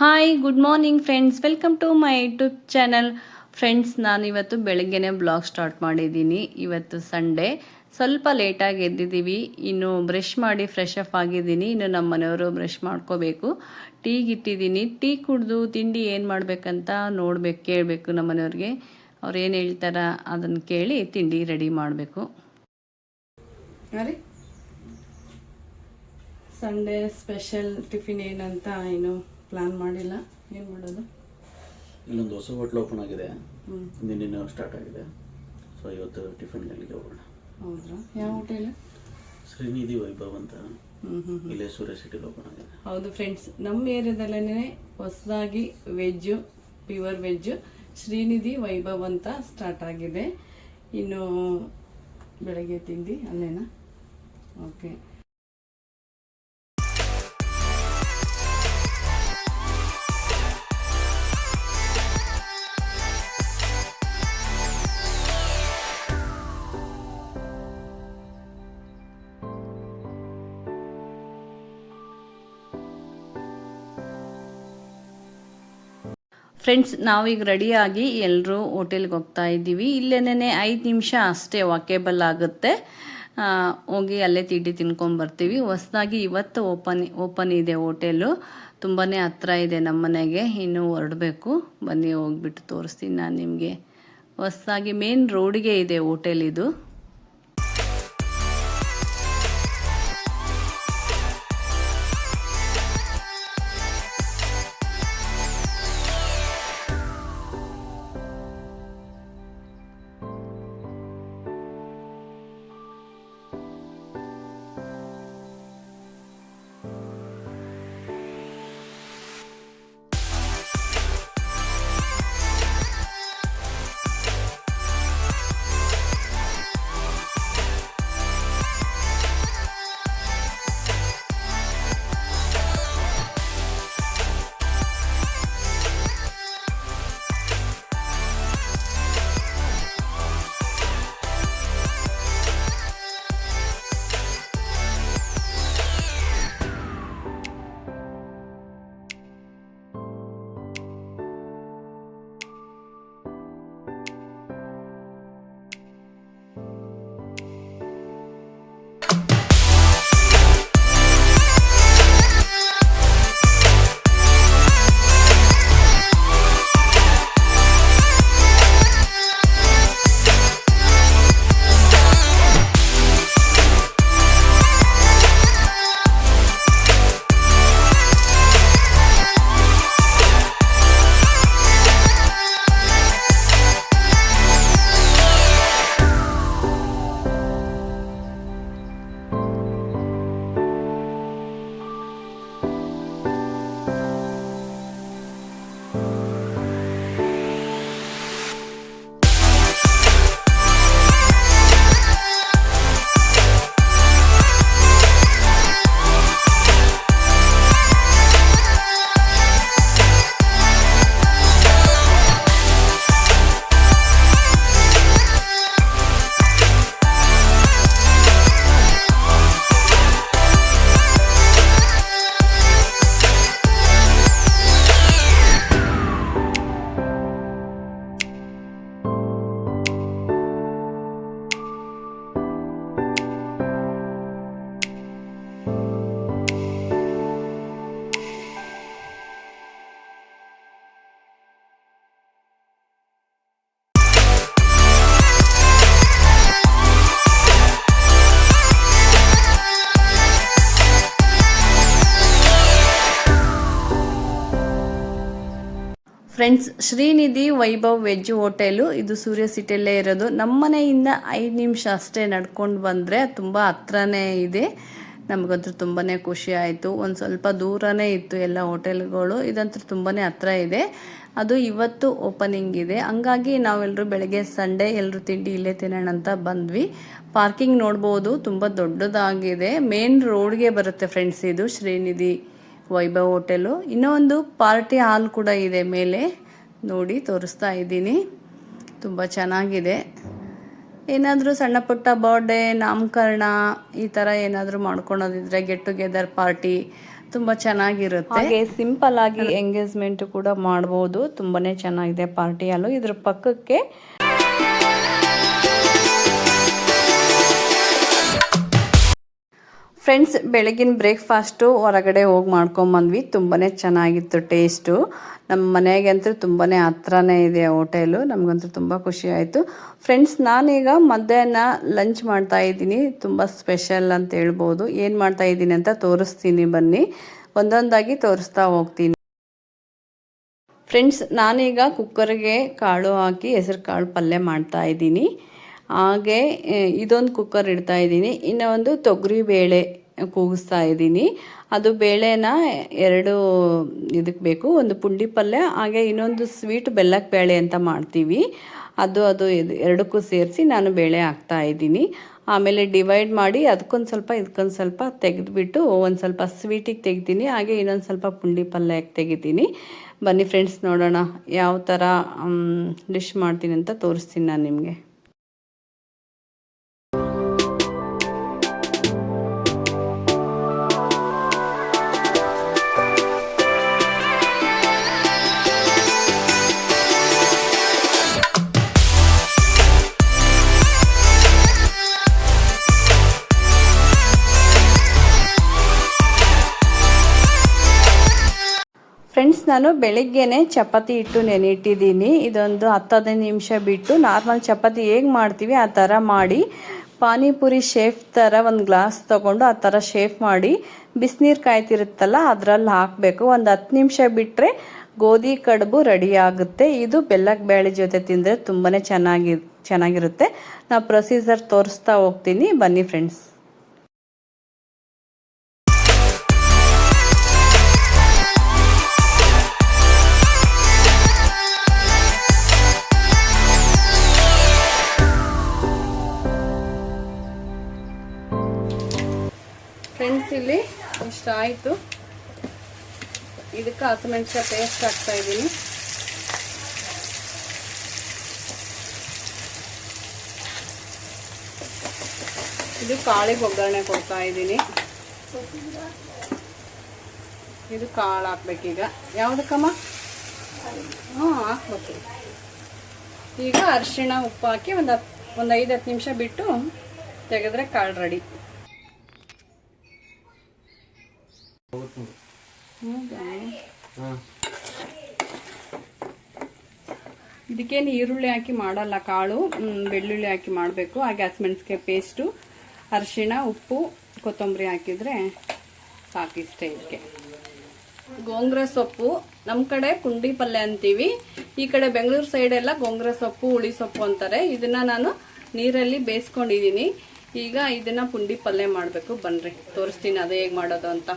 Hi good morning friends, welcome to my YouTube channel. Friends, ನಾನು ಇವತ್ತು ಬೆಳಗ್ಗೆನೇ blog start ಮಾಡಿದ್ದೀನಿ. ಇವತ್ತು ಸಂಡೇ, ಸ್ವಲ್ಪ ಲೇಟಾಗಿ ಎದ್ದಿದ್ದೀವಿ. ಇನ್ನು ಬ್ರಷ್ ಮಾಡಿ ಫ್ರೆಶ್ ಅಪ್ ಆಗಿದ್ದೀನಿ. ಇನ್ನು ನಮ್ಮ ಮನೆಯವರು ಬ್ರಷ್ ಮಾಡ್ಕೋಬೇಕು. ಟೀಗಿಟ್ಟಿದ್ದೀನಿ. ಟೀ ಕುಡಿದು ತಿಂಡಿ ಏನು ಮಾಡಬೇಕಂತ ಕೇಳಬೇಕು ನಮ್ಮ ಮನೆಯವ್ರಿಗೆ. ಅವ್ರು ಏನು ಹೇಳ್ತಾರ ಅದನ್ನು ಕೇಳಿ ತಿಂಡಿ ರೆಡಿ ಮಾಡಬೇಕು. ಅರೆ ಸಂಡೇ ಸ್ಪೆಷಲ್ ಟಿಫಿನ್ ಏನಂತ ಏನು ಪ್ಲಾನ್ ಮಾಡಿಲ್ಲ. ಏನು ಮಾಡೋದು? ಇಲ್ಲೊಂದು ಹೊಸ ಹೋಟ್ಲ್ ಓಪನ್ ಆಗಿದೆ, ನಿನ್ನೆ ಸ್ಟಾರ್ಟ್ ಆಗಿದೆ. ಸೊ ಇವತ್ತು ಟಿಫಿನ್ ಅಲ್ಲಿಗೆ ಹೋಗೋಣ. ಹೌದ್ರಾ? ಯಾವ ಹೋಟೆಲ್? ಶ್ರೀನಿಧಿ ವೈಭವ್ ಅಂತ, ಇಲ್ಲೇ ಸೂರ್ಯ ಸಿಟಿಲಿ ಓಪನ್ ಆಗಿದೆ. ಹೌದು ಫ್ರೆಂಡ್ಸ್, ನಮ್ಮ ಏರಿಯಾದಲ್ಲೇ ಹೊಸದಾಗಿ veg, pure veg Shrinidhi Vaibhav ಅಂತ ಸ್ಟಾರ್ಟ್ ಆಗಿದೆ. ಇನ್ನು ಬೆಳಗ್ಗೆ ತಿಂಡಿ ಅಲ್ಲೇನಾ? ಓಕೆ. ಫ್ರೆಂಡ್ಸ್, ನಾವೀಗ ರೆಡಿಯಾಗಿ ಎಲ್ಲರೂ ಹೋಟೆಲ್ಗೆ ಹೋಗ್ತಾ ಇದ್ದೀವಿ. ಇಲ್ಲೇನೇ 5 ನಿಮಿಷ ಅಷ್ಟೇ ವಾಕೇಬಲ್ ಆಗುತ್ತೆ. ಹೋಗಿ ಅಲ್ಲೇ ತಿಂಡಿ ತಿನ್ಕೊಂಬರ್ತೀವಿ. ಹೊಸದಾಗಿ ಇವತ್ತು ಓಪನ್ ಇದೆ ಹೋಟೆಲು. ತುಂಬಾ ಹತ್ರ ಇದೆ ನಮ್ಮ ಮನೆಗೆ. ಇನ್ನೂ ಹೊರಡಬೇಕು. ಬನ್ನಿ ಹೋಗ್ಬಿಟ್ಟು ತೋರಿಸ್ತೀನಿ ನಾನು ನಿಮಗೆ. ಹೊಸದಾಗಿ ಮೇನ್ ರೋಡಿಗೆ ಇದೆ ಹೋಟೆಲ್ ಇದು. Friends, Shrinidhi Vaibhav veg hotel ಇದು ಸೂರ್ಯ ಸಿಟಿಯಲ್ಲೇ ಇರೋದು. ನಮ್ಮ ಮನೆಯಿಂದ 5 ನಿಮಿಷ ಅಷ್ಟೇ ನಡ್ಕೊಂಡು ಬಂದರೆ ತುಂಬ ಹತ್ರನೇ ಇದೆ. ನಮಗಂತೂ ತುಂಬಾ ಖುಷಿ ಆಯಿತು. ಒಂದು ಸ್ವಲ್ಪ ದೂರನೇ ಇತ್ತು ಎಲ್ಲ ಹೋಟೆಲ್ಗಳು, ಇದಂತೂ ತುಂಬಾ ಹತ್ರ ಇದೆ. ಅದು ಇವತ್ತು ಓಪನಿಂಗ್ ಇದೆ. ಹಂಗಾಗಿ ನಾವೆಲ್ಲರೂ ಬೆಳಗ್ಗೆ ಸಂಡೇ ಎಲ್ಲರೂ ತಿಂಡಿ ಇಲ್ಲೇ ತಿನ್ನೋಣ ಅಂತ ಬಂದ್ವಿ. ಪಾರ್ಕಿಂಗ್ ನೋಡ್ಬೋದು, ತುಂಬ ದೊಡ್ಡದಾಗಿದೆ. ಮೇನ್ ರೋಡ್ಗೆ ಬರುತ್ತೆ ಫ್ರೆಂಡ್ಸ್ ಇದು ಶ್ರೀನಿಧಿ ವೈಭವ್ ಹೋಟೆಲು. ಇನ್ನೊಂದು ಪಾರ್ಟಿ ಹಾಲ್ ಕೂಡ ಇದೆ ಮೇಲೆ, ನೋಡಿ ತೋರಿಸ್ತಾ ಇದ್ದೀನಿ. ತುಂಬ ಚೆನ್ನಾಗಿದೆ. ಏನಾದರೂ ಸಣ್ಣ ಪುಟ್ಟ ಬರ್ಡೇ, ನಾಮಕರಣ ಈ ಥರ ಏನಾದರೂ ಮಾಡ್ಕೊಳೋದಿದ್ರೆ, ಗೆಟ್ ಟುಗೆದರ್ ಪಾರ್ಟಿ ತುಂಬ ಚೆನ್ನಾಗಿರುತ್ತೆ. ಹಾಗೆ ಸಿಂಪಲ್ ಆಗಿ ಎಂಗೇಜ್ಮೆಂಟ್ ಕೂಡ ಮಾಡ್ಬೋದು. ತುಂಬಾನೇ ಚೆನ್ನಾಗಿದೆ ಪಾರ್ಟಿ ಹಾಲು. ಇದ್ರ ಪಕ್ಕಕ್ಕೆ ಫ್ರೆಂಡ್ಸ್, ಬೆಳಗಿನ ಬ್ರೇಕ್ಫಾಸ್ಟು ಹೊರಗಡೆ ಹೋಗಿ ಮಾಡ್ಕೊಂಬಂದ್ವಿ. ತುಂಬಾ ಚೆನ್ನಾಗಿತ್ತು ಟೇಸ್ಟು. ನಮ್ಮ ಮನೆಗಂತೂ ತುಂಬಾ ಹತ್ರನೇ ಇದೆ ಹೋಟೆಲು. ನಮಗಂತೂ ತುಂಬ ಖುಷಿ ಆಯಿತು. ಫ್ರೆಂಡ್ಸ್, ನಾನೀಗ ಮಧ್ಯಾಹ್ನ ಲಂಚ್ ಮಾಡ್ತಾಯಿದ್ದೀನಿ. ತುಂಬ ಸ್ಪೆಷಲ್ ಅಂತ ಹೇಳ್ಬೋದು. ಏನು ಮಾಡ್ತಾಯಿದ್ದೀನಿ ಅಂತ ತೋರಿಸ್ತೀನಿ ಬನ್ನಿ. ಒಂದೊಂದಾಗಿ ತೋರಿಸ್ತಾ ಹೋಗ್ತೀನಿ. ಫ್ರೆಂಡ್ಸ್, ನಾನೀಗ ಕುಕ್ಕರ್ಗೆ ಕಾಳು ಹಾಕಿ ಹೆಸರು ಕಾಳು ಪಲ್ಯ ಮಾಡ್ತಾಯಿದ್ದೀನಿ. ಹಾಗೆ ಇದೊಂದು ಕುಕ್ಕರ್ ಇಡ್ತಾ ಇದ್ದೀನಿ. ಇನ್ನು ಒಂದು ತೊಗರಿ ಬೇಳೆ ಕೂಗಿಸ್ತಾ ಇದ್ದೀನಿ. ಅದು ಬೇಳೆನ 2 ಇದಕ್ಕೆ ಬೇಕು. ಒಂದು ಪುಂಡಿ ಪಲ್ಯ, ಹಾಗೆ ಇನ್ನೊಂದು ಸ್ವೀಟ್ ಬೆಲ್ಲಕ್ಕೆ ಬೇಳೆ ಅಂತ ಮಾಡ್ತೀವಿ. ಅದು ಎರಡಕ್ಕೂ ಸೇರಿಸಿ ನಾನು ಬೇಳೆ ಹಾಕ್ತಾ ಇದ್ದೀನಿ. ಆಮೇಲೆ ಡಿವೈಡ್ ಮಾಡಿ ಅದಕ್ಕೊಂದು ಸ್ವಲ್ಪ ಇದಕ್ಕೊಂದು ಸ್ವಲ್ಪ ತೆಗೆದುಬಿಟ್ಟು ಒಂದು ಸ್ವಲ್ಪ ಸ್ವೀಟಿಗೆ ತೆಗಿತೀನಿ. ಹಾಗೆ ಇನ್ನೊಂದು ಸ್ವಲ್ಪ ಪುಂಡಿ ಪಲ್ಯಕ್ಕೆ ತೆಗಿತೀನಿ. ಬನ್ನಿ ಫ್ರೆಂಡ್ಸ್, ನೋಡೋಣ ಯಾವ ಥರ ಡಿಶ್ ಮಾಡ್ತೀನಿ ಅಂತ ತೋರಿಸ್ತೀನಿ ನಾನು ನಿಮಗೆ. ಫ್ರೆಂಡ್ಸ್, ನಾನು ಬೆಳಿಗ್ಗೆನೇ ಚಪಾತಿ ಹಿಟ್ಟು ನೆನೆಯಿಟ್ಟಿದ್ದೀನಿ. ಇದೊಂದು 10-15 ನಿಮಿಷ ಬಿಟ್ಟು ನಾರ್ಮಲ್ ಚಪಾತಿ ಹೇಗೆ ಮಾಡ್ತೀವಿ ಆ ಥರ ಮಾಡಿ, ಪಾನಿಪುರಿ ಶೇಫ್ ಥರ ಒಂದು ಗ್ಲಾಸ್ ತೊಗೊಂಡು ಆ ಥರ ಶೇಫ್ ಮಾಡಿ ಬಿಸಿನೀರು ಕಾಯ್ತಿರುತ್ತಲ್ಲ ಅದರಲ್ಲಿ ಹಾಕಬೇಕು. ಒಂದು 10 ನಿಮಿಷ ಬಿಟ್ಟರೆ ಗೋಧಿ ಕಡುಬು ರೆಡಿ ಆಗುತ್ತೆ. ಇದು ಬೆಲ್ಲಕ್ಕೆ ಬೇಳೆ ಜೊತೆ ತಿಂದರೆ ತುಂಬಾ ಚೆನ್ನಾಗಿರುತ್ತೆ. ನಾನು ಪ್ರೊಸೀಜರ್ ತೋರಿಸ್ತಾ ಹೋಗ್ತೀನಿ. ಬನ್ನಿ ಫ್ರೆಂಡ್ಸ್. ಫ್ರೆಂಡ್ಸ್, ಇಲ್ಲಿ ಇಷ್ಟ ಆಯಿತು. ಇದಕ್ಕೆ ಹಸಿಮೆಣಸಿನಕಾಯಿ ಪೇಸ್ಟ್ ಹಾಕ್ತಾ ಇದ್ದೀನಿ. ಇದು ಕಾಳಿಗೆ ಒಗ್ಗರಣೆ ಕೊಡ್ತಾ ಇದ್ದೀನಿ. ಇದು ಕಾಳು ಹಾಕ್ಬೇಕೀಗ. ಯಾವುದಕ್ಕಮ್ಮ? ಹಾಕ್ಬೇಕು. ಈಗ ಅರಿಶಿಣ ಉಪ್ಪು ಹಾಕಿ ಒಂದು 5-10 ನಿಮಿಷ ಬಿಟ್ಟು ತೆಗೆದ್ರೆ ಕಾಳು ರೆಡಿ. ಇದಕ್ಕೇನು ಈರುಳ್ಳಿ ಹಾಕಿ ಮಾಡಲ್ಲ, ಕಾಳು ಬೆಳ್ಳುಳ್ಳಿ ಹಾಕಿ ಮಾಡಬೇಕು. ಹಾಗೆ ಹಸಿಮೆಣಸಿನಕಾಯಿ ಪೇಸ್ಟು, ಅರಿಶಿಣ, ಉಪ್ಪು, ಕೊತ್ತಂಬರಿ ಹಾಕಿದರೆ ಸಾಕು. ಇಷ್ಟೇ. ಇದಕ್ಕೆ ಗೋಂಗೂರ ಸೊಪ್ಪು, ನಮ್ಮ ಕಡೆ ಪುಂಡಿ ಪಲ್ಯ ಅಂತೀವಿ. ಈ ಕಡೆ ಬೆಂಗಳೂರು ಸೈಡೆಲ್ಲ ಗೋಂಗೂರ ಸೊಪ್ಪು, ಹುಳಿ ಸೊಪ್ಪು ಅಂತಾರೆ. ಇದನ್ನ ನಾನು ನೀರಲ್ಲಿ ಬೇಯಿಸ್ಕೊಂಡಿದ್ದೀನಿ. ಈಗ ಇದನ್ನ ಪುಂಡಿ ಪಲ್ಯ ಮಾಡಬೇಕು. ಬನ್ರಿ ತೋರಿಸ್ತೀನಿ ಅದು ಹೇಗೆ ಮಾಡೋದು ಅಂತ.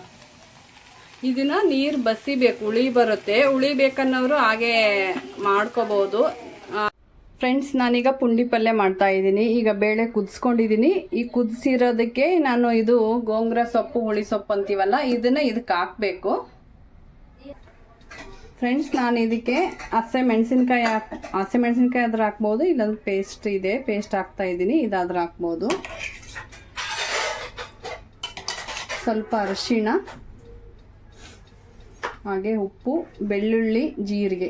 ಇದನ್ನ ನೀರು ಬಸಿಬೇಕು, ಹುಳಿ ಬರುತ್ತೆ. ಹುಳಿ ಬೇಕನ್ನೋರು ಹಾಗೆ ಮಾಡ್ಕೋಬಹುದು. ಫ್ರೆಂಡ್ಸ್, ನಾನೀಗ ಪುಂಡಿ ಪಲ್ಯ ಮಾಡ್ತಾ ಇದ್ದೀನಿ. ಈಗ ಬೇಳೆ ಕುದಿಸ್ಕೊಂಡಿದ್ದೀನಿ. ಈ ಕುದಿಸಿರೋದಕ್ಕೆ ನಾನು ಇದು ಗೋಂಗೂರ ಸೊಪ್ಪು, ಹುಳಿ ಸೊಪ್ಪು ಅಂತೀವಲ್ಲ, ಇದಕ್ಕೆ ಹಾಕಬೇಕು. ಫ್ರೆಂಡ್ಸ್, ನಾನು ಇದಕ್ಕೆ ಹಸಿಮೆಣಸಿನ್ಕಾಯಿ ಆದ್ರೆ ಹಾಕ್ಬೋದು. ಇಲ್ಲೊಂದು ಪೇಸ್ಟ್ ಇದೆ, ಪೇಸ್ಟ್ ಹಾಕ್ತಾ ಇದ್ದೀನಿ. ಇದಾದ್ರೆ ಹಾಕ್ಬೋದು. ಸ್ವಲ್ಪ ಅರಿಶಿಣ, ಹಾಗೆ ಉಪ್ಪು, ಬೆಳ್ಳುಳ್ಳಿ, ಜೀರಿಗೆ.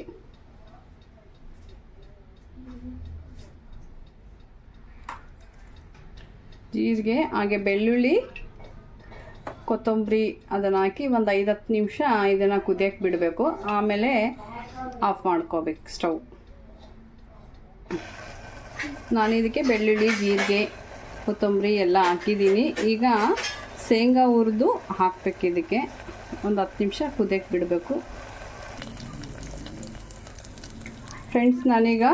ಹಾಗೆ ಬೆಳ್ಳುಳ್ಳಿ, ಕೊತ್ತಂಬರಿ ಅದನ್ನು ಹಾಕಿ ಒಂದು 5-10 ನಿಮಿಷ ಇದನ್ನು ಕುದಿಯಕ್ಕೆ ಬಿಡಬೇಕು. ಆಮೇಲೆ ಆಫ್ ಮಾಡ್ಕೋಬೇಕು ಸ್ಟವ್. ನಾನು ಇದಕ್ಕೆ ಬೆಳ್ಳುಳ್ಳಿ, ಜೀರಿಗೆ, ಕೊತ್ತಂಬರಿ ಎಲ್ಲ ಹಾಕಿದ್ದೀನಿ. ಈಗ ಶೇಂಗಾ ಹುರಿದು ಹಾಕ್ಬೇಕು. ಇದಕ್ಕೆ ಒಂದು 10 ನಿಮಿಷ ಕುದಿಯಕ್ಕೆ ಬಿಡಬೇಕು. ಫ್ರೆಂಡ್ಸ್, ನಾನೀಗ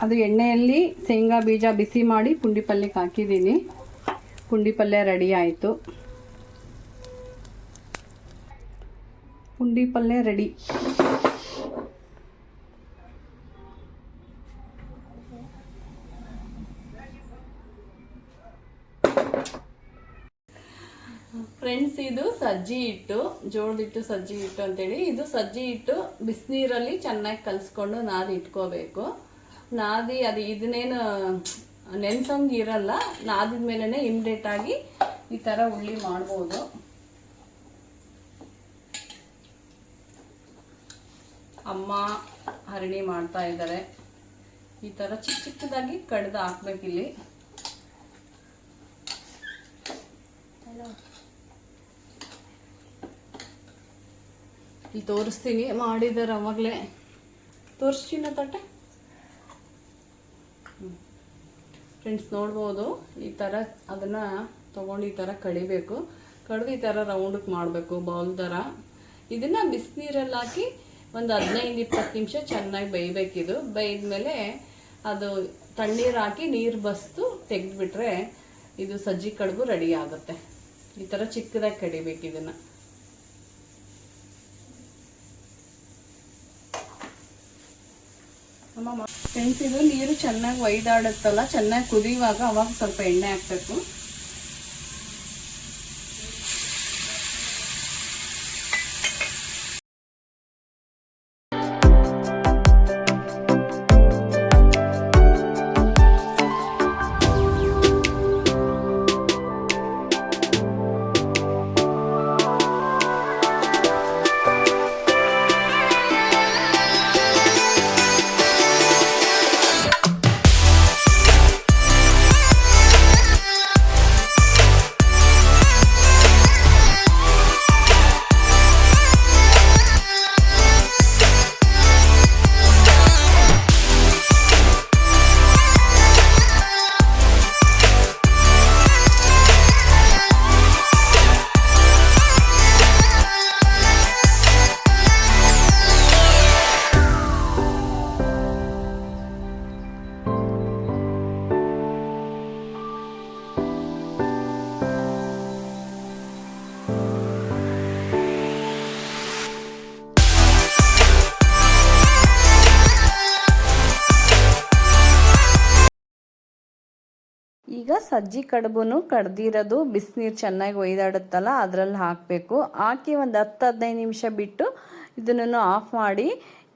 ಅದು ಎಣ್ಣೆಯಲ್ಲಿ ಶೇಂಗಾ ಬೀಜ ಬಿಸಿ ಮಾಡಿ ಪುಂಡಿ ಪಲ್ಯಕ್ಕೆ ಹಾಕಿದ್ದೀನಿ. ಪುಂಡಿ ಪಲ್ಯ ರೆಡಿ ಆಯಿತು. ಪುಂಡಿ ಪಲ್ಯ ರೆಡಿ. ಫ್ರೆಂಡ್ಸ್, ಇದು ಸಜ್ಜಿ ಹಿಟ್ಟು, ಜೋಳದ ಹಿಟ್ಟು, ಸಜ್ಜಿ ಹಿಟ್ಟು ಅಂತೇಳಿ. ಇದು ಸಜ್ಜಿ ಹಿಟ್ಟು ಬಿಸಿನೀರಲ್ಲಿ ಚೆನ್ನಾಗಿ ಕಲಿಸ್ಕೊಂಡು ನಾದಿ ಇಟ್ಕೋಬೇಕು. ನಾದಿ ಅದು ಇದನ್ನೇನು ನೆನ್ಸಂಗೆ ಇರಲ್ಲ. ನಾದಿದ ಮೇಲೇ ಇಮಿಡಿಯೇಟ್ ಆಗಿ ಈ ಥರ ಉಳ್ಳಿ ಮಾಡ್ಬೋದು. ಅಮ್ಮ ಹರಣಿ ಮಾಡ್ತಾ ಇದ್ದಾರೆ. ಈ ಥರ ಚಿಕ್ಕ ಚಿಕ್ಕದಾಗಿ ಕಡ್ದು ಹಾಕ್ಬೇಕಿಲ್ಲಿ. ಇಲ್ಲಿ ತೋರಿಸ್ತೀನಿ, ಮಾಡಿದ್ದಾರೆ ಅವಾಗಲೇ. ತೋರಿಸ್ತೀನ ತಟ್ಟೆ. ಫ್ರೆಂಡ್ಸ್ ನೋಡ್ಬೋದು, ಈ ಥರ ಅದನ್ನು ತೊಗೊಂಡು ಈ ಥರ ಕಡಿಬೇಕು. ಕಡ್ದು ಈ ಥರ ರೌಂಡಕ್ಕೆ ಮಾಡಬೇಕು, ಬೌಲ್ ಥರ. ಇದನ್ನು ಬಿಸಿನೀರಲ್ಲಿ ಹಾಕಿ ಒಂದು 15-20 ನಿಮಿಷ ಚೆನ್ನಾಗಿ ಬೇಯಬೇಕಿದು. ಬೇಯ್ದ್ಮೇಲೆ ಅದು ತಣ್ಣೀರು ಹಾಕಿ ನೀರು ಬಸ್ದು ತೆಗೆದ್ಬಿಟ್ರೆ ಇದು ಸಜ್ಜಿ ಕಡುಬು ರೆಡಿ ಆಗುತ್ತೆ. ಈ ಥರ ಚಿಕ್ಕದಾಗಿ ಕಡಿಬೇಕು ಇದನ್ನು. ಫ್ರೆಂಡ್ಸ್, ಇದು ನೀರು ಚೆನ್ನಾಗಿ ಒಯ್ದಾಡುತ್ತಲ್ಲ, ಚೆನ್ನಾಗಿ ಕುದಿಯುವಾಗ ಅವಾಗ ಸ್ವಲ್ಪ ಎಣ್ಣೆ ಹಾಕಬೇಕು. ಈಗ ಸಜ್ಜಿ ಕಡುಬುನು ಕಡ್ದಿರೋದು ಬಿಸಿನೀರು ಚೆನ್ನಾಗಿ ಒಯ್ದಾಡುತ್ತಲ್ಲ ಅದರಲ್ಲಿ ಹಾಕಬೇಕು. ಹಾಕಿ ಒಂದು 10-15 ನಿಮಿಷ ಬಿಟ್ಟು ಇದನ್ನು ಆಫ್ ಮಾಡಿ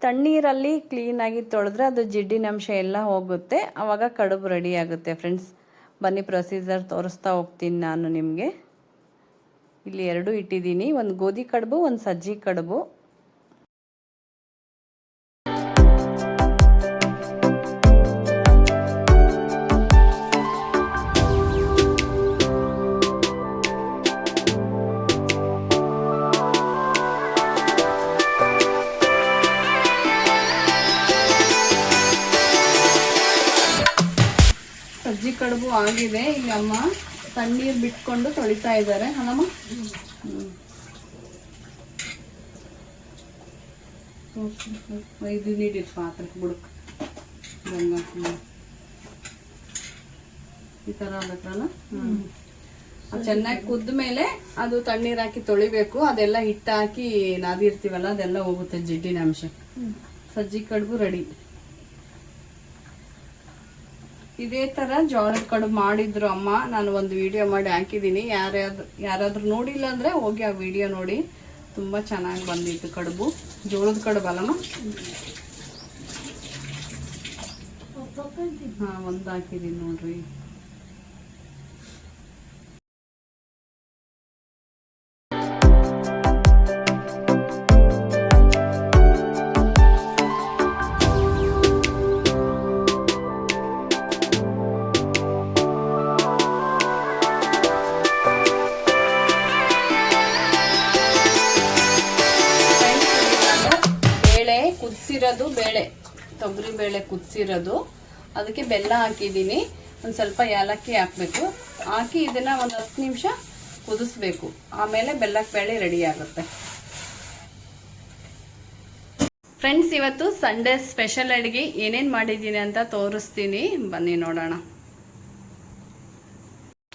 ತಣ್ಣೀರಲ್ಲಿ ಕ್ಲೀನಾಗಿ ತೊಳೆದ್ರೆ ಅದು ಜಿಡ್ಡಿನಂಶ ಎಲ್ಲ ಹೋಗುತ್ತೆ. ಆವಾಗ ಕಡುಬು ರೆಡಿ ಆಗುತ್ತೆ. ಫ್ರೆಂಡ್ಸ್, ಬನ್ನಿ ಪ್ರೊಸೀಜರ್ ತೋರಿಸ್ತಾ ಹೋಗ್ತೀನಿ ನಾನು ನಿಮಗೆ. ಇಲ್ಲಿ 2 ಇಟ್ಟಿದ್ದೀನಿ, ಒಂದು ಗೋಧಿ ಕಡುಬು, ಒಂದು ಸಜ್ಜಿ ಕಡುಬು. ಸಜ್ಜಿ ಕಡುಬು ಆಗಿದೆ. ಇಲ್ಲಿ ಅಮ್ಮ ತಣ್ಣೀರು ಬಿಟ್ಕೊಂಡು ತೊಳಿತಾ ಇದ್ದಾರೆ. ಅಲ್ಲಮ್ಮ? ಇದು ನೀಡಿರ್ ಪಾತ್ರೆ ಬುಡಕ್ ಈ ಥರ ಆಗತ್ತಲ್ಲ. ಚೆನ್ನಾಗಿ ಕುದ್ದ ಮೇಲೆ ಅದು ತಣ್ಣೀರು ಹಾಕಿ ತೊಳಿಬೇಕು. ಅದೆಲ್ಲ ಹಿಟ್ಟು ಹಾಕಿ ನಾದಿರ್ತೀವಲ್ಲ ಅದೆಲ್ಲ ಹೋಗುತ್ತೆ ಜಿಡ್ಡಿನ ಅಂಶ. ಸಜ್ಜಿ ಕಡುಬು ರೆಡಿ. ಇದೇ ಥರ ಜೋಳದ ಕಡುಬು ಮಾಡಿದ್ರು ಅಮ್ಮ. ನಾನು ಒಂದು ವಿಡಿಯೋ ಮಾಡಿ ಹಾಕಿದ್ದೀನಿ. ಯಾರಾದ್ರೂ ನೋಡಿಲ್ಲ ಅಂದರೆ ಹೋಗಿ ಆ ವಿಡಿಯೋ ನೋಡಿ. ತುಂಬ ಚೆನ್ನಾಗಿ ಬಂದಿತ್ತು ಕಡುಬು. ಜೋಳದ ಕಡುಬು ಅಲ್ಲಮ್ಮ? ಹಾಂ, ಒಂದು ಹಾಕಿದ್ದೀನಿ ನೋಡ್ರಿ. ಕುದಿಸಿರೋದು ಬೇಳೆ, ತೊಗರಿ ಬೇಳೆ ಕುದಿಸಿರೋದು, ಅದಕ್ಕೆ ಬೆಲ್ಲ ಹಾಕಿದ್ದೀನಿ. ಒಂದು ಸ್ವಲ್ಪ ಏಲಕ್ಕಿ ಹಾಕಬೇಕು. ಹಾಕಿ ಇದನ್ನು ಒಂದು 10 ನಿಮಿಷ ಕುದಿಸ್ಬೇಕು. ಆಮೇಲೆ ಬೆಲ್ಲಕ್ಕೆ ಬೇಳೆ ರೆಡಿ ಆಗುತ್ತೆ. ಫ್ರೆಂಡ್ಸ್, ಇವತ್ತು ಸಂಡೇ ಸ್ಪೆಷಲ್ ಅಡುಗೆ ಏನೇನು ಮಾಡಿದ್ದೀನಿ ಅಂತ ತೋರಿಸ್ತೀನಿ, ಬನ್ನಿ ನೋಡೋಣ.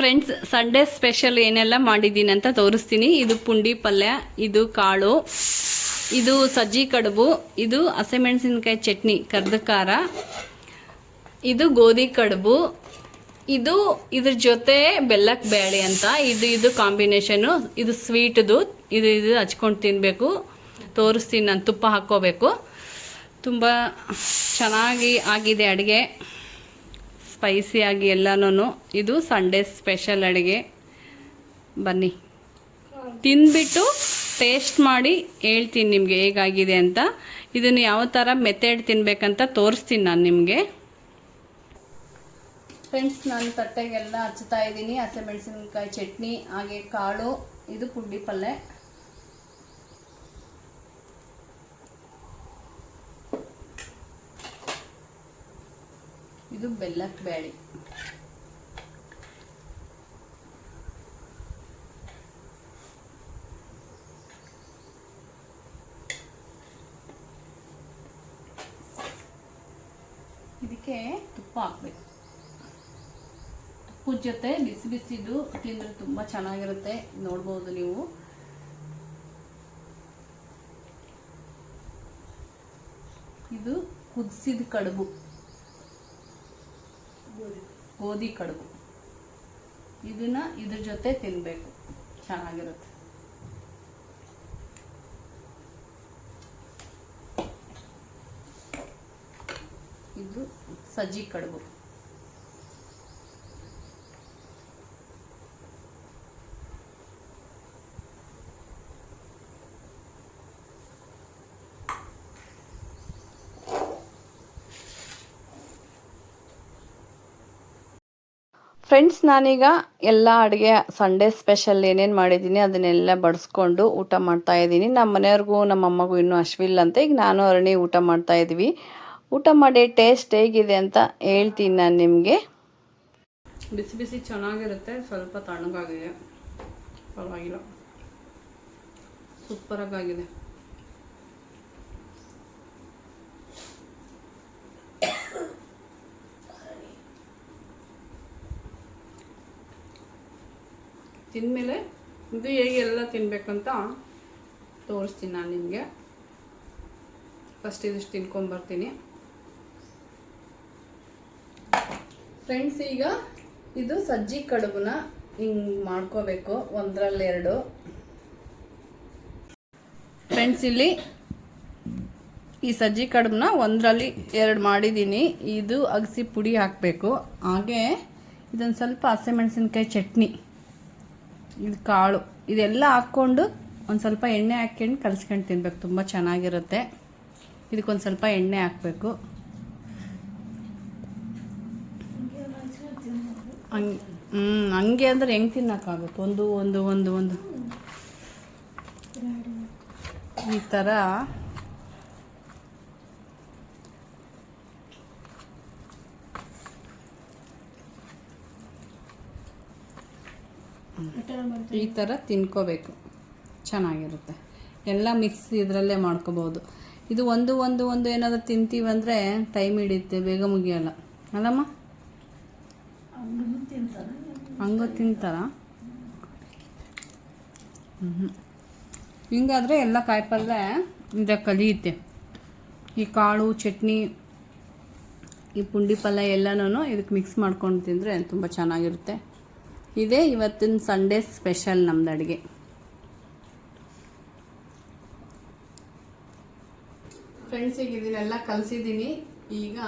ಫ್ರೆಂಡ್ಸ್, ಸಂಡೇ ಸ್ಪೆಷಲ್ ಏನೆಲ್ಲ ಮಾಡಿದ್ದೀನಿ ಅಂತ ತೋರಿಸ್ತೀನಿ. ಇದು ಪುಂಡಿ ಪಲ್ಯ, ಇದು ಕಾಳು, ಇದು ಸಜ್ಜಿ ಕಡುಬು, ಇದು ಹಸಿಮೆಣಸಿನ್ಕಾಯಿ ಚಟ್ನಿ ಕರ್ದ ಖಾರ, ಇದು ಗೋಧಿ ಕಡುಬು, ಇದು ಇದ್ರ ಜೊತೆ ಬೆಲ್ಲಕ್ಕೆ ಬೇಳೆ ಅಂತ ಇದು ಕಾಂಬಿನೇಷನು. ಇದು ಸ್ವೀಟ್ದು, ಇದು ಹಚ್ಕೊಂಡು ತಿನ್ನಬೇಕು. ತೋರಿಸ್ತೀನಿ ನಾನು. ತುಪ್ಪ ಹಾಕ್ಕೋಬೇಕು. ತುಂಬ ಚೆನ್ನಾಗಿ ಆಗಿದೆ ಅಡುಗೆ, ಸ್ಪೈಸಿಯಾಗಿ ಎಲ್ಲನೂ. ಇದು ಸಂಡೇ ಸ್ಪೆಷಲ್ ಅಡುಗೆ. ಬನ್ನಿ ತಿಂದ್ಬಿಟ್ಟು ಟೇಸ್ಟ್ ಮಾಡಿ ಹೇಳ್ತೀನಿ ನಿಮಗೆ ಹೇಗಾಗಿದೆ ಅಂತ. ಇದನ್ನು ಯಾವ ಥರ ಮೆಥಡ್ ತಿನ್ನಬೇಕಂತ ತೋರಿಸ್ತೀನಿ ನಾನು ನಿಮಗೆ. ಫ್ರೆಂಡ್ಸ್, ನಾನು ತಟ್ಟೆಗೆಲ್ಲ ಹಚ್ತಾ ಇದ್ದೀನಿ. ಹಸಿಮೆಣಸಿನಕಾಯಿ ಚಟ್ನಿ, ಹಾಗೆ ಕಾಳು, ಇದು ಪುಂಡಿ ಪಲ್ಯ. ಇದು ಬೆಲ್ಲಕ್ಕೆ ಬೇಳೆ. ಇದಕ್ಕೆ ತುಪ್ಪ ಹಾಕಬೇಕು. ತುಪ್ಪದ ಜೊತೆ ಬಿಸಿ ಬಿಸಿದು ತಿಂದರೆ ತುಂಬ ಚೆನ್ನಾಗಿರುತ್ತೆ. ನೋಡ್ಬೋದು ನೀವು. ಇದು ಕುದಿಸಿದ ಕಡುಬು, ಗೋಧಿ ಕಡುಬು. ಇದನ್ನ ಇದ್ರ ಜೊತೆ ತಿನ್ನಬೇಕು, ಚೆನ್ನಾಗಿರುತ್ತೆ. ಇದು ಸಜ್ಜಿ ಕಡುಬು. ಫ್ರೆಂಡ್ಸ್, ನಾನೀಗ ಎಲ್ಲ ಅಡುಗೆ ಸಂಡೇ ಸ್ಪೆಷಲ್ ಏನೇನು ಮಾಡಿದ್ದೀನಿ ಅದನ್ನೆಲ್ಲ ಬಡಿಸ್ಕೊಂಡು ಊಟ ಮಾಡ್ತಾ ಇದ್ದೀನಿ. ನಮ್ಮ ಮನೆಯವ್ರಿಗೂ ನಮ್ಮ ಅಮ್ಮಗೂ ಇನ್ನೂ ಹಶ್ವಿಲ್ಲಂತೆ. ಈಗ ನಾನು ಅರಣಿ ಊಟ ಮಾಡ್ತಾ ಇದ್ವಿ. ಊಟ ಮಾಡಿ ಟೇಸ್ಟ್ ಹೇಗಿದೆ ಅಂತ ಹೇಳ್ತೀನಿ ನಾನು ನಿಮಗೆ. ಬಿಸಿ ಬಿಸಿ ಚೆನ್ನಾಗಿರುತ್ತೆ, ಸ್ವಲ್ಪ ತಣ್ಣಗಾಗಿದೆ, ಪರವಾಗಿಲ್ಲ, ಸೂಪರಾಗಿದೆ. ತಿಂದಮೇಲೆ ಇದು ಹೇಗೆ ಎಲ್ಲ ತಿನ್ನಬೇಕಂತ ತೋರಿಸ್ತೀನಿ ನಾನು ನಿಮಗೆ. ಫಸ್ಟ್ ಇದಿಷ್ಟು ತಿನ್ಕೊಂಬರ್ತೀನಿ. ಫ್ರೆಂಡ್ಸ್, ಈಗ ಇದು ಸಜ್ಜಿ ಕಡುಬನ್ನ ಹಿಂಗೆ ಮಾಡ್ಕೋಬೇಕು, ಒಂದರಲ್ಲಿ ಎರಡು. ಫ್ರೆಂಡ್ಸ್, ಇಲ್ಲಿ ಈ ಸಜ್ಜಿ ಕಡುಬನ್ನ ಒಂದರಲ್ಲಿ ಎರಡು ಮಾಡಿದ್ದೀನಿ. ಇದು ಅಗಸಿ ಪುಡಿ ಹಾಕಬೇಕು. ಹಾಗೆ ಇದೊಂದು ಸ್ವಲ್ಪ ಹಸಿಮೆಣಸಿನ್ಕಾಯಿ ಚಟ್ನಿ, ಇದು ಕಾಳು, ಇದೆಲ್ಲ ಹಾಕ್ಕೊಂಡು ಒಂದು ಸ್ವಲ್ಪ ಎಣ್ಣೆ ಹಾಕ್ಕೊಂಡು ಕಲಿಸ್ಕೊಂಡು ತಿನ್ಬೇಕು. ತುಂಬ ಚೆನ್ನಾಗಿರುತ್ತೆ. ಇದಕ್ಕೊಂದು ಸ್ವಲ್ಪ ಎಣ್ಣೆ ಹಾಕಬೇಕು. ಹಂಗೆ ಅಂದರೆ ಹೆಂಗೆ ತಿನ್ನೋಕ್ಕಾಗುತ್ತೆ? ಒಂದು ಒಂದು ಒಂದು ಒಂದು ಈ ಥರ ಈ ಥರ ತಿನ್ಕೋಬೇಕು, ಚೆನ್ನಾಗಿರುತ್ತೆ. ಎಲ್ಲ ಮಿಕ್ಸ್ ಇದರಲ್ಲೇ ಮಾಡ್ಕೋಬೋದು. ಇದು ಒಂದು ಒಂದು ಒಂದು ಏನಾದರೂ ತಿಂತೀವಂದರೆ ಟೈಮ್ ಹಿಡಿಯುತ್ತೆ, ಬೇಗ ಮುಗಿಯಲ್ಲ ಅಲ್ಲಮ್ಮ? ಹಂಗ ತಿಂತಾರ? ಹಿಂಗಾದರೆ ಎಲ್ಲ ಕಾಯಿಪಲ್ಯ ಇದ ಕಲಿಯುತ್ತೆ. ಈ ಕಾಳು, ಚಟ್ನಿ, ಈ ಪುಂಡಿ ಪಲ್ಯ ಎಲ್ಲನೂ ಇದಕ್ಕೆ ಮಿಕ್ಸ್ ಮಾಡ್ಕೊಂಡು ತಿಂದರೆ ತುಂಬ ಚೆನ್ನಾಗಿರುತ್ತೆ. ಇದೇ ಇವತ್ತಿನ ಸಂಡೇ ಸ್ಪೆಷಲ್ ನಮ್ಮದು ಅಡುಗೆ. ಫ್ರೆಂಡ್ಸಿಗೆ ಇದನ್ನೆಲ್ಲ ಕಲಿಸಿದ್ದೀನಿ. ಈಗ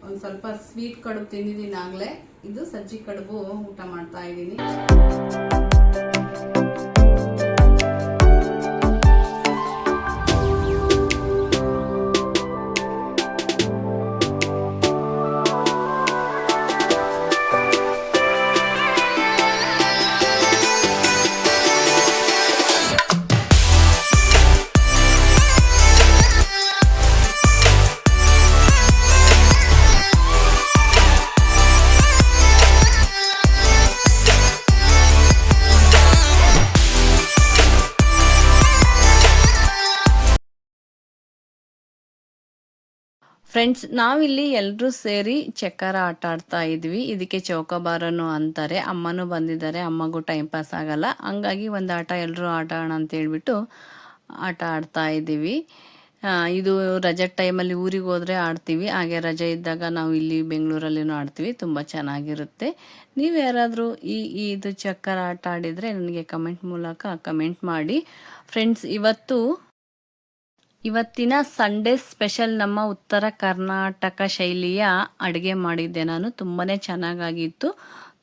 ಒಂದು ಸ್ವಲ್ಪ ಸ್ವೀಟ್ ಕಡುಬು ತಿಂದಿದ್ದೀನಿ ಆಗಲೇ. ಇದು ಸಜ್ಜಿ ಕಡುಬು ಊಟ ಮಾಡ್ತಾ ಇದ್ದೀನಿ. ಫ್ರೆಂಡ್ಸ್, ನಾವಿಲ್ಲಿ ಎಲ್ಲರೂ ಸೇರಿ ಚಕ್ಕರ ಆಟ ಆಡ್ತಾ ಇದ್ವಿ. ಇದಕ್ಕೆ ಚೌಕಾಬಾರನು ಅಂತಾರೆ. ಅಮ್ಮನೂ ಬಂದಿದ್ದಾರೆ, ಅಮ್ಮಗೂ ಟೈಮ್ ಪಾಸ್ ಆಗಲ್ಲ, ಹಂಗಾಗಿ ಒಂದು ಆಟ ಎಲ್ಲರೂ ಆಟ ಆಡೋಣ ಅಂತ ಹೇಳ್ಬಿಟ್ಟು ಆಟ ಆಡ್ತಾ ಇದ್ದೀವಿ. ಇದು ರಜೆ ಟೈಮಲ್ಲಿ ಊರಿಗೆ ಹೋದರೆ ಆಡ್ತೀವಿ, ಹಾಗೆ ರಜೆ ಇದ್ದಾಗ ನಾವು ಇಲ್ಲಿ ಬೆಂಗಳೂರಲ್ಲಿನೂ ಆಡ್ತೀವಿ. ತುಂಬ ಚೆನ್ನಾಗಿರುತ್ತೆ. ನೀವು ಯಾರಾದರೂ ಇದು ಚಕ್ಕರ ಆಟ ಆಡಿದರೆ ನನಗೆ ಕಮೆಂಟ್ ಮೂಲಕ ಕಮೆಂಟ್ ಮಾಡಿ. ಫ್ರೆಂಡ್ಸ್, ಇವತ್ತಿನ ಸಂಡೇ ಸ್ಪೆಷಲ್ ನಮ್ಮ ಉತ್ತರ ಕರ್ನಾಟಕ ಶೈಲಿಯ ಅಡುಗೆ ಮಾಡಿದ್ದೆ ನಾನು. ತುಂಬಾ ಚೆನ್ನಾಗಾಗಿತ್ತು.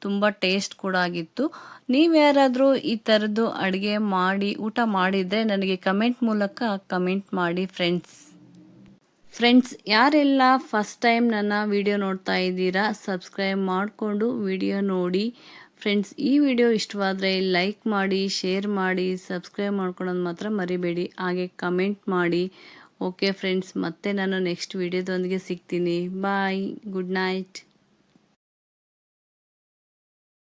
ತುಂಬ ಟೇಸ್ಟ್ ಕೂಡ ಆಗಿತ್ತು. ನೀವು ಯಾರಾದರೂ ಈ ಥರದ್ದು ಅಡುಗೆ ಮಾಡಿ ಊಟ ಮಾಡಿದರೆ ನನಗೆ ಕಮೆಂಟ್ ಮೂಲಕ ಕಮೆಂಟ್ ಮಾಡಿ ಫ್ರೆಂಡ್ಸ್ ಯಾರೆಲ್ಲ ಫಸ್ಟ್ ಟೈಮ್ ನನ್ನ ವಿಡಿಯೋ ನೋಡ್ತಾ ಇದ್ದೀರಾ ಸಬ್ಸ್ಕ್ರೈಬ್ ಮಾಡಿಕೊಂಡು ವಿಡಿಯೋ ನೋಡಿ. ಫ್ರೆಂಡ್ಸ್ ಈ ವಿಡಿಯೋ ಇಷ್ಟವಾದರೆ ಲೈಕ್ ಮಾಡಿ, ಶೇರ್ ಮಾಡಿ, ಸಬ್ಸ್ಕ್ರೈಬ್ ಮಾಡ್ಕೊಳ್ಳೋದು ಮಾತ್ರ ಮರಿಬೇಡಿ. ಹಾಗೆ ಕಮೆಂಟ್ ಮಾಡಿ. ಓಕೆ ಫ್ರೆಂಡ್ಸ್, ಮತ್ತೆ ನಾನು ನೆಕ್ಸ್ಟ್ ವಿಡಿಯೋದೊಂದಿಗೆ ಸಿಗ್ತೀನಿ. ಬಾಯ್, ಗುಡ್ ನೈಟ್.